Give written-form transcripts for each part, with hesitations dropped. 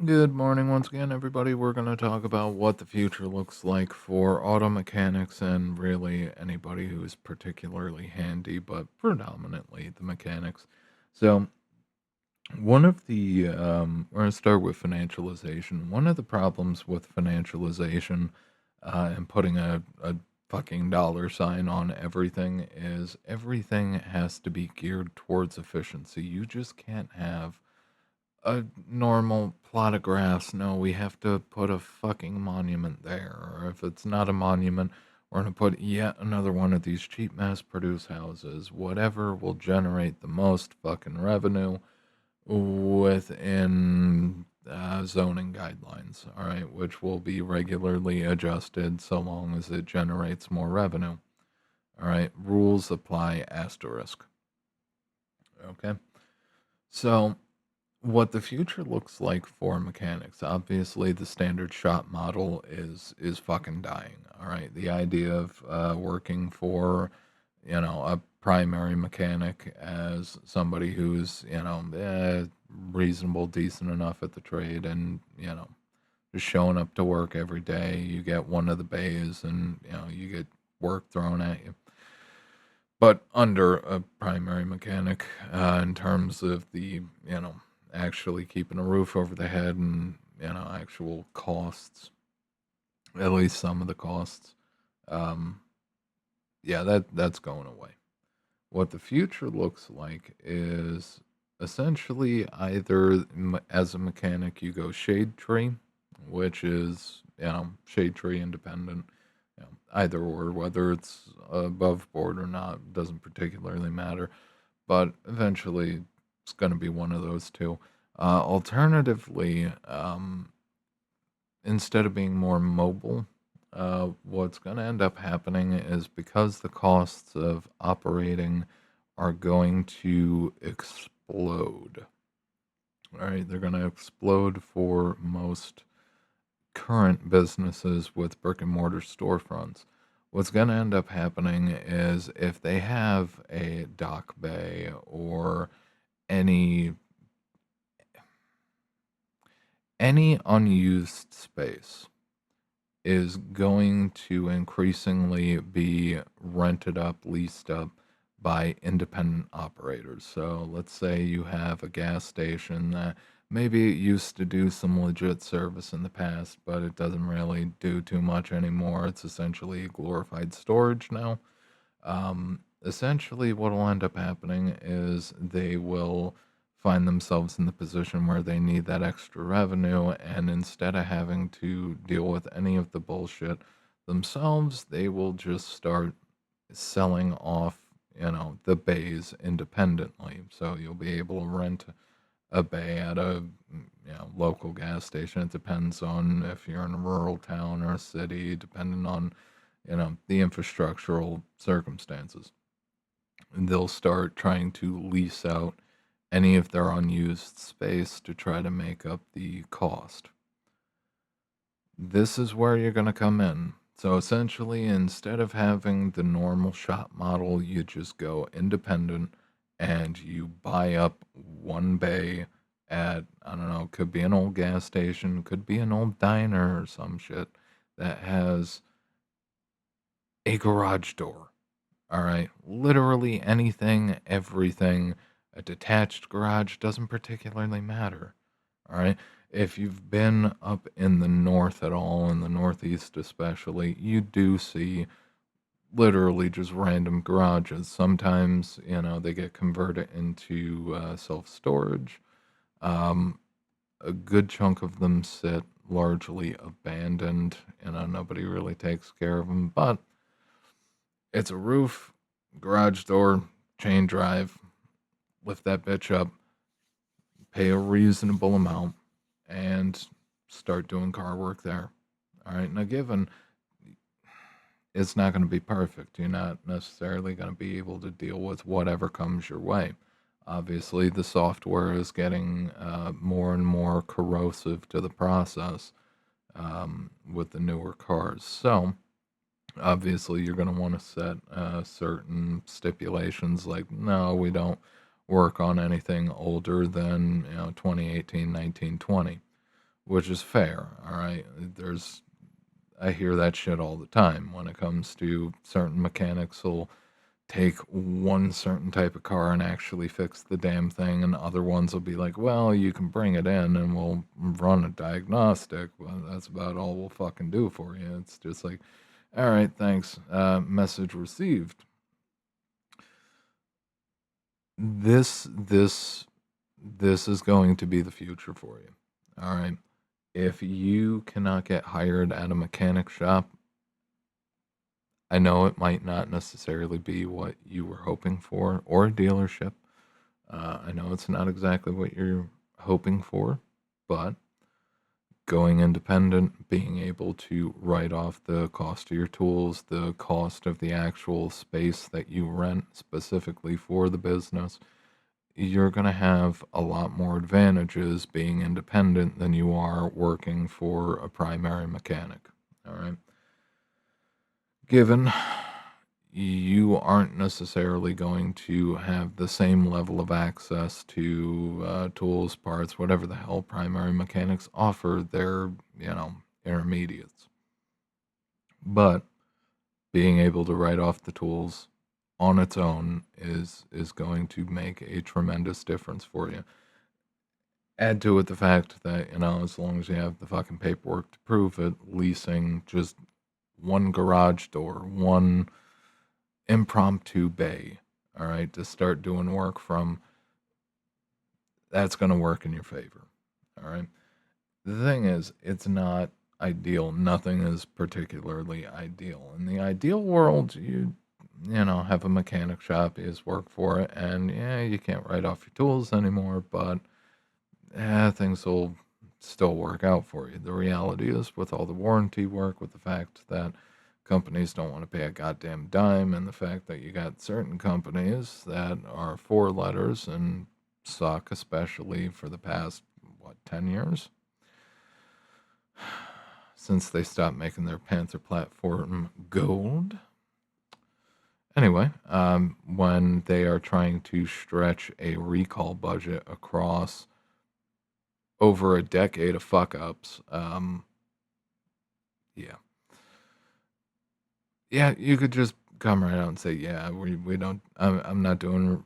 Good morning once again, everybody. We're going to talk about what the future looks like for auto mechanics and really anybody who's particularly handy, but predominantly the mechanics. So, we're going to start with financialization. One of the problems with financialization and putting a fucking dollar sign on everything is everything has to be geared towards efficiency. You just can't have a normal plot of grass. No, we have to put a fucking monument there. Or if it's not a monument, we're going to put yet another one of these cheap mass produced houses. Whatever will generate the most fucking revenue within zoning guidelines. All right, which will be regularly adjusted so long as it generates more revenue. All right, rules apply asterisk. Okay. So what the future looks like for mechanics, obviously the standard shop model is fucking dying. All right, the idea of working for a primary mechanic as somebody who's reasonable, decent enough at the trade, and just showing up to work every day. You get one of the bays, and you get work thrown at you. But under a primary mechanic, in terms of the actually keeping a roof over the head and actual costs, at least some of the costs, um, yeah, that's going away. What the future looks like is essentially either as a mechanic you go shade tree, which is shade tree independent, either or, whether it's above board or not doesn't particularly matter, but eventually it's going to be one of those two. Alternatively, instead of being more mobile, what's going to end up happening is because the costs of operating are going to explode. All right, they're going to explode for most current businesses with brick and mortar storefronts. What's going to end up happening is if they have a dock bay or any any unused space is going to increasingly be rented up, leased up by independent operators. So let's say you have a gas station that maybe it used to do some legit service in the past, but it doesn't really do too much anymore. It's essentially glorified storage now. Essentially, what will end up happening is they will find themselves in the position where they need that extra revenue, and instead of having to deal with any of the bullshit themselves, they will just start selling off, the bays independently. So you'll be able to rent a bay at a local gas station. It depends on if you're in a rural town or a city, depending on the infrastructural circumstances. And they'll start trying to lease out any of their unused space to try to make up the cost. This is where you're going to come in. So essentially, instead of having the normal shop model, you just go independent and you buy up one bay at, I don't know, could be an old gas station, could be an old diner or some shit that has a garage door. All right. Literally anything, everything. A detached garage doesn't particularly matter. All right. If you've been up in the north at all, in the northeast especially, you do see literally just random garages. Sometimes, they get converted into self storage. Um, a good chunk of them sit largely abandoned. Nobody really takes care of them, but it's a roof, garage door, chain drive, lift that bitch up, pay a reasonable amount, and start doing car work there. All right. Now, given it's not going to be perfect, you're not necessarily going to be able to deal with whatever comes your way. Obviously, the software is getting more and more corrosive to the process with the newer cars. So, obviously you're going to want to set certain stipulations like no, we don't work on anything older than 2018, 1920. which is fair. All right, I hear that shit all the time when it comes to certain mechanics will take one certain type of car and actually fix the damn thing, and other ones will be like, well, you can bring it in and we'll run a diagnostic. Well, that's about all we'll fucking do for you. It's just like, all right, thanks. Message received. This this this is going to be the future for you. All right. If you cannot get hired at a mechanic shop, I know it might not necessarily be what you were hoping for, or a dealership. I know it's not exactly what you're hoping for, but going independent, being able to write off the cost of your tools, the cost of the actual space that you rent specifically for the business, you're going to have a lot more advantages being independent than you are working for a primary mechanic. All right. Given you aren't necessarily going to have the same level of access to tools, parts, whatever the hell primary mechanics offer their, intermediates. But being able to write off the tools on its own is going to make a tremendous difference for you. Add to it the fact that, as long as you have the fucking paperwork to prove it, leasing just one garage door, one impromptu bay, all right, to start doing work from, that's going to work in your favor. All right. The thing is, it's not ideal. Nothing is particularly ideal. In the ideal world, have a mechanic shop, you just work for it, and yeah, you can't write off your tools anymore, but things will still work out for you. The reality is, with all the warranty work, with the fact that companies don't want to pay a goddamn dime, and the fact that you got certain companies that are four letters and suck, especially for the past, 10 years? Since they stopped making their Panther platform gold. Anyway, when they are trying to stretch a recall budget across over a decade of fuck ups, yeah. Yeah, you could just come right out and say, yeah, we don't, I'm not doing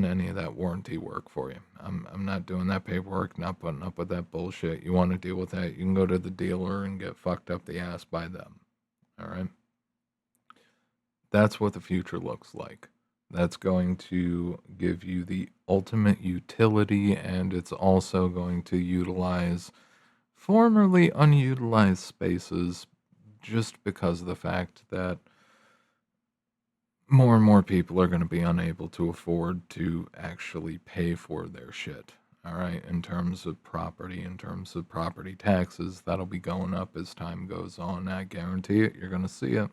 any of that warranty work for you. I'm not doing that paperwork, not putting up with that bullshit. You want to deal with that, you can go to the dealer and get fucked up the ass by them. All right? That's what the future looks like. That's going to give you the ultimate utility, and it's also going to utilize formerly unutilized spaces just because of the fact that more and more people are going to be unable to afford to actually pay for their shit. All right, in terms of property taxes, that'll be going up as time goes on. I guarantee it. You're going to see it.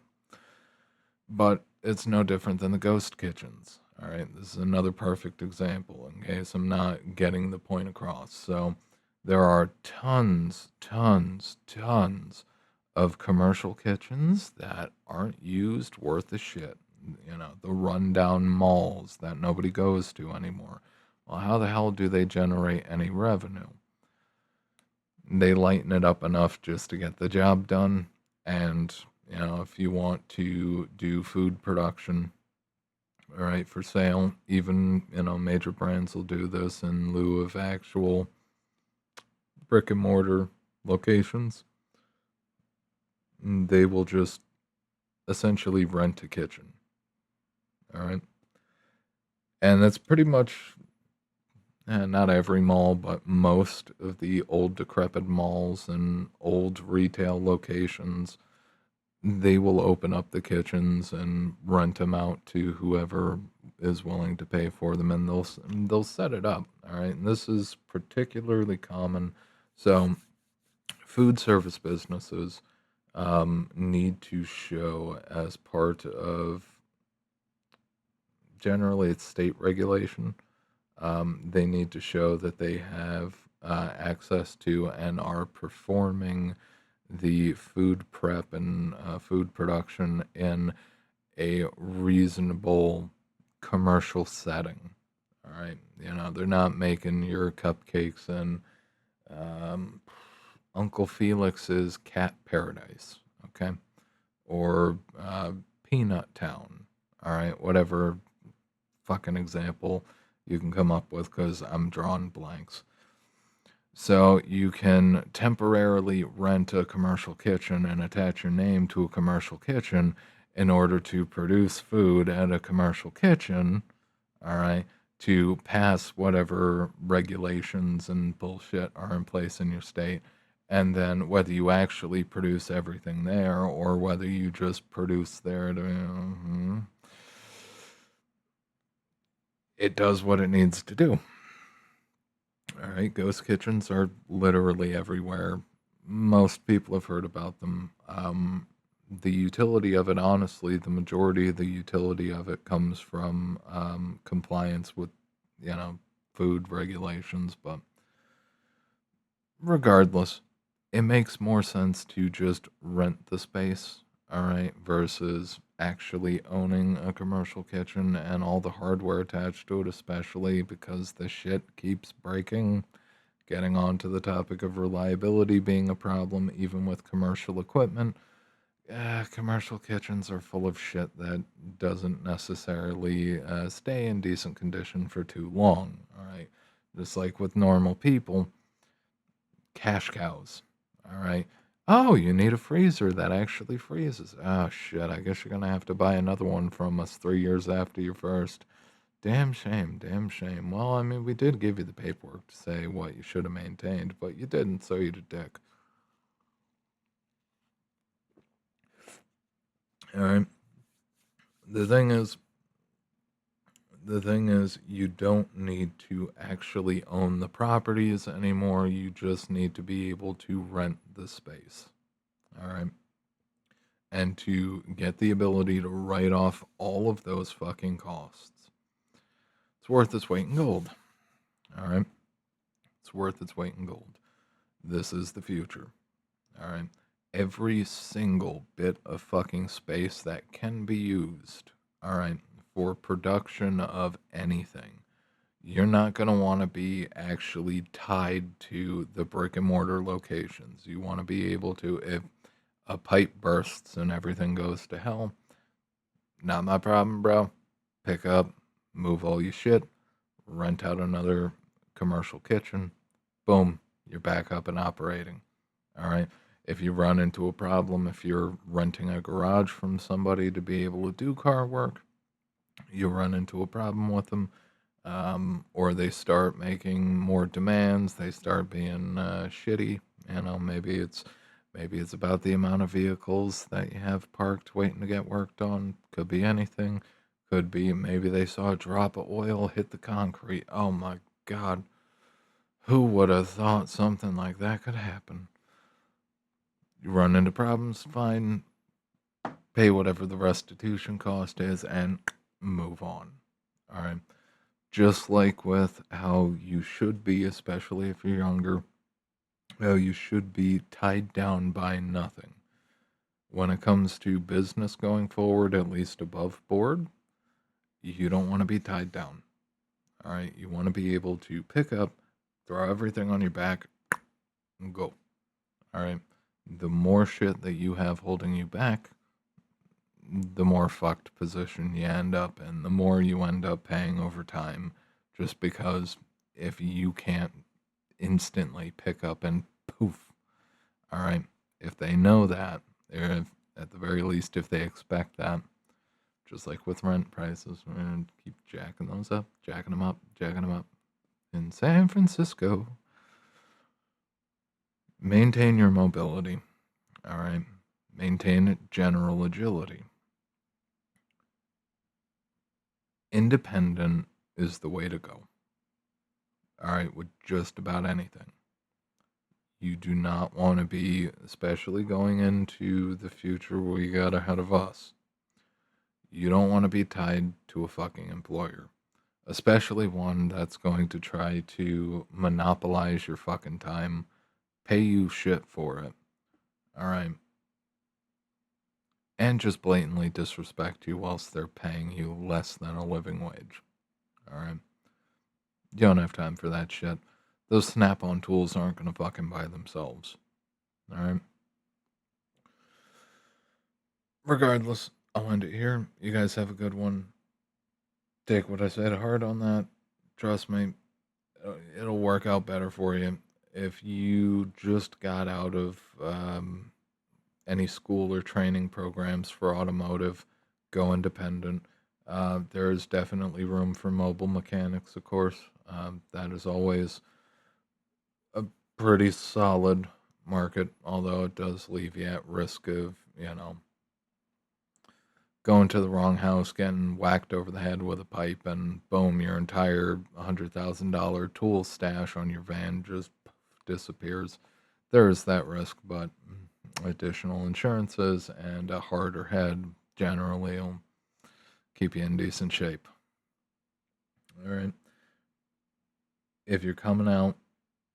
But it's no different than the ghost kitchens. All right, this is another perfect example in case I'm not getting the point across. So there are tons of commercial kitchens that aren't used worth a shit. The rundown malls that nobody goes to anymore. Well, how the hell do they generate any revenue? They lighten it up enough just to get the job done. And, if you want to do food production, all right, for sale, even, major brands will do this in lieu of actual brick and mortar locations. They will just essentially rent a kitchen. All right. And that's pretty much, not every mall, but most of the old decrepit malls and old retail locations. They will open up the kitchens and rent them out to whoever is willing to pay for them, and they'll set it up. All right. And this is particularly common. So food service businesses need to show, as part of, generally it's state regulation, they need to show that they have access to and are performing the food prep and food production in a reasonable commercial setting. All right. They're not making your cupcakes in Uncle Felix's Cat Paradise, okay? Or Peanut Town, all right? Whatever fucking example you can come up with because I'm drawing blanks. So you can temporarily rent a commercial kitchen and attach your name to a commercial kitchen in order to produce food at a commercial kitchen, all right, to pass whatever regulations and bullshit are in place in your state. And then whether you actually produce everything there or whether you just produce there to, it does what it needs to do. All right, ghost kitchens are literally everywhere. Most people have heard about them. The utility of it, honestly, the majority of the utility of it comes from compliance with, food regulations. But regardless, it makes more sense to just rent the space, all right, versus actually owning a commercial kitchen and all the hardware attached to it, especially because the shit keeps breaking. Getting on to the topic of reliability being a problem, even with commercial equipment. Commercial kitchens are full of shit that doesn't necessarily stay in decent condition for too long. All right. Just like with normal people, cash cows. All right. Oh, you need a freezer that actually freezes. Oh, shit. I guess you're going to have to buy another one from us 3 years after your first. Damn shame, damn shame. Well, I mean, we did give you the paperwork to say what you should have maintained, but you didn't, so you're a dick. All right. The thing is, you don't need to actually own the properties anymore. You just need to be able to rent the space. All right. And to get the ability to write off all of those fucking costs. It's worth its weight in gold. All right. It's worth its weight in gold. This is the future. All right. Every single bit of fucking space that can be used, all right, for production of anything. You're not going to want to be actually tied to the brick and mortar locations. You want to be able to, if a pipe bursts and everything goes to hell, not my problem, bro. Pick up, move all your shit, rent out another commercial kitchen. Boom, you're back up and operating. All right. If you run into a problem, if you're renting a garage from somebody to be able to do car work, you run into a problem with them, or they start making more demands, they start being shitty. Maybe it's about the amount of vehicles that you have parked waiting to get worked on. Could be anything. Could be maybe they saw a drop of oil hit the concrete. Oh my god. Who would have thought something like that could happen? You run into problems, fine, pay whatever the restitution cost is, and move on. All right. Just like with how you should be, especially if you're younger, how you should be tied down by nothing. When it comes to business going forward, at least above board, you don't want to be tied down. All right. You want to be able to pick up, throw everything on your back, and go. All right. The more shit that you have holding you back, the more fucked position you end up in, the more you end up paying over time, just because if you can't instantly pick up and poof, all right, if they know that, if, at the very least, if they expect that, just like with rent prices, we're going to keep jacking those up, jacking them up, jacking them up. In San Francisco, maintain your mobility, all right, maintain general agility. Independent is the way to go. All right, with just about anything. You do not want to be, especially going into the future we got ahead of us, you don't want to be tied to a fucking employer, especially one that's going to try to monopolize your fucking time, pay you shit for it. All right. And just blatantly disrespect you whilst they're paying you less than a living wage. All right. You don't have time for that shit. Those Snap-on tools aren't going to fucking buy themselves. All right. Regardless, I'll end it here. You guys have a good one. Take what I said hard on that. Trust me, it'll work out better for you. If you just got out of any school or training programs for automotive, go independent. There's definitely room for mobile mechanics, of course. That is always a pretty solid market, although it does leave you at risk of, going to the wrong house, getting whacked over the head with a pipe, and boom, your entire $100,000 tool stash on your van just disappears. There is that risk, but additional insurances and a harder head generally will keep you in decent shape. All right. If you're coming out,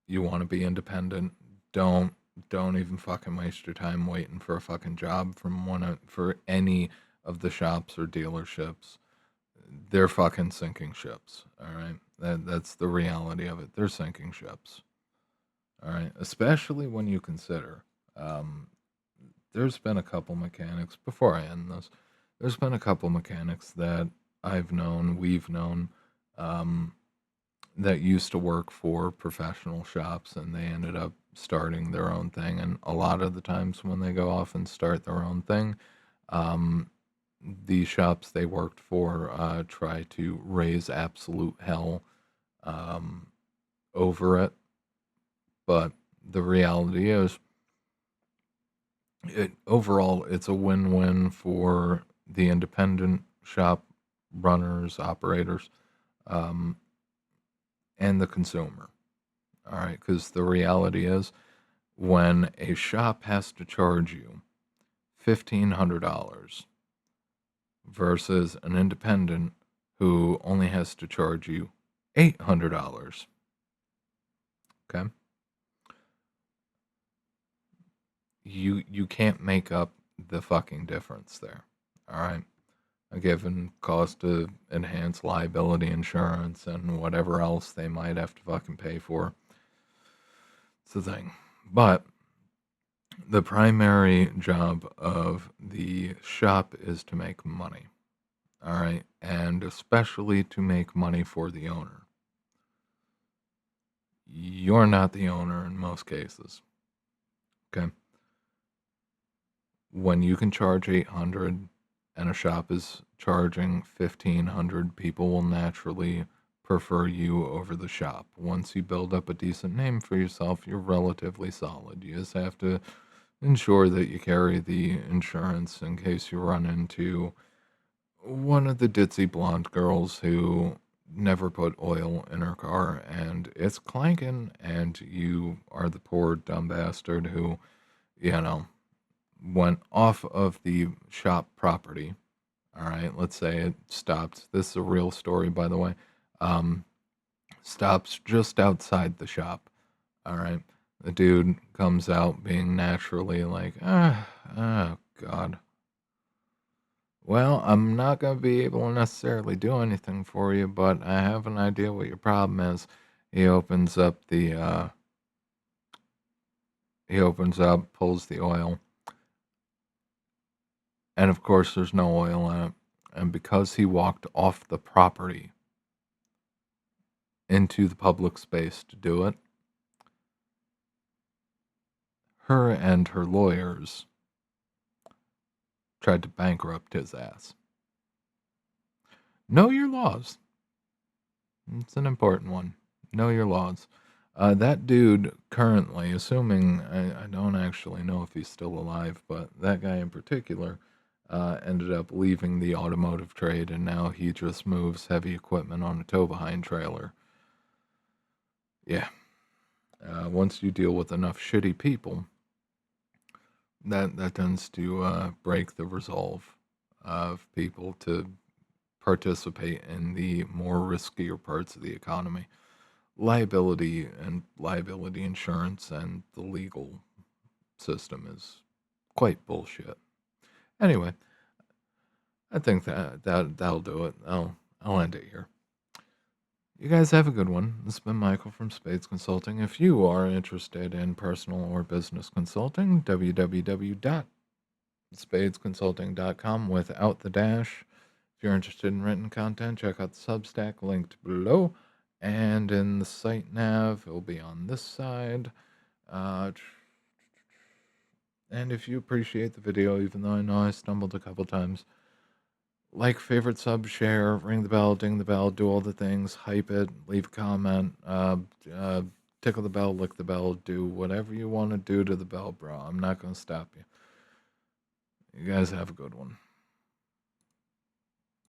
you want to be independent. Don't don't even fucking waste your time waiting for a fucking job from for any of the shops or dealerships. They're fucking sinking ships. All right. That's the reality of it. They're sinking ships. All right. Especially when you consider um, there's been a couple mechanics before I end this. There's been a couple mechanics that we've known, um, that used to work for professional shops, and they ended up starting their own thing. And a lot of the times when they go off and start their own thing, um, the shops they worked for try to raise absolute hell um, over it. But the reality is, overall, it's a win-win for the independent shop runners, operators, um, and the consumer. All right, because the reality is, when a shop has to charge you $1,500 versus an independent who only has to charge you $800, okay, you can't make up the fucking difference there. All right. A given cost of enhanced liability insurance and whatever else they might have to fucking pay for. It's the thing. But the primary job of the shop is to make money. All right. And especially to make money for the owner. You're not the owner in most cases. Okay. When you can charge 800 and a shop is charging 1,500, people will naturally prefer you over the shop. Once you build up a decent name for yourself, you're relatively solid. You just have to ensure that you carry the insurance in case you run into one of the ditzy blonde girls who never put oil in her car and it's clanking, and you are the poor dumb bastard who, you know, went off of the shop property. All right, let's say it stopped. This is a real story, by the way. Um, Stops just outside the shop. All right, the dude comes out being naturally like, oh God. Well, I'm not gonna be able to necessarily do anything for you, but I have an idea what your problem is. He opens up the pulls the oil, and of course there's no oil in it. And because he walked off the property into the public space to do it, her and her lawyers tried to bankrupt his ass. Know your laws. It's an important one. Know your laws. That dude currently, assuming I don't actually know if he's still alive, but that guy in particular ended up leaving the automotive trade, and now he just moves heavy equipment on a tow behind trailer. Yeah. Once you deal with enough shitty people, that tends to break the resolve of people to participate in the more riskier parts of the economy. Liability and liability insurance and the legal system is quite bullshit. Anyway, I think that'll do it. I'll end it here. You guys have a good one. This has been Michael from Spades Consulting. If you are interested in personal or business consulting, www.spadesconsulting.com without the dash. If you're interested in written content, check out the Substack linked below. And in the site nav, it'll be on this side. And if you appreciate the video, even though I know I stumbled a couple times, like, favorite, sub, share, ring the bell, ding the bell, do all the things, hype it, leave a comment, uh, tickle the bell, lick the bell, do whatever you want to do to the bell, bro. I'm not going to stop you. You guys have a good one.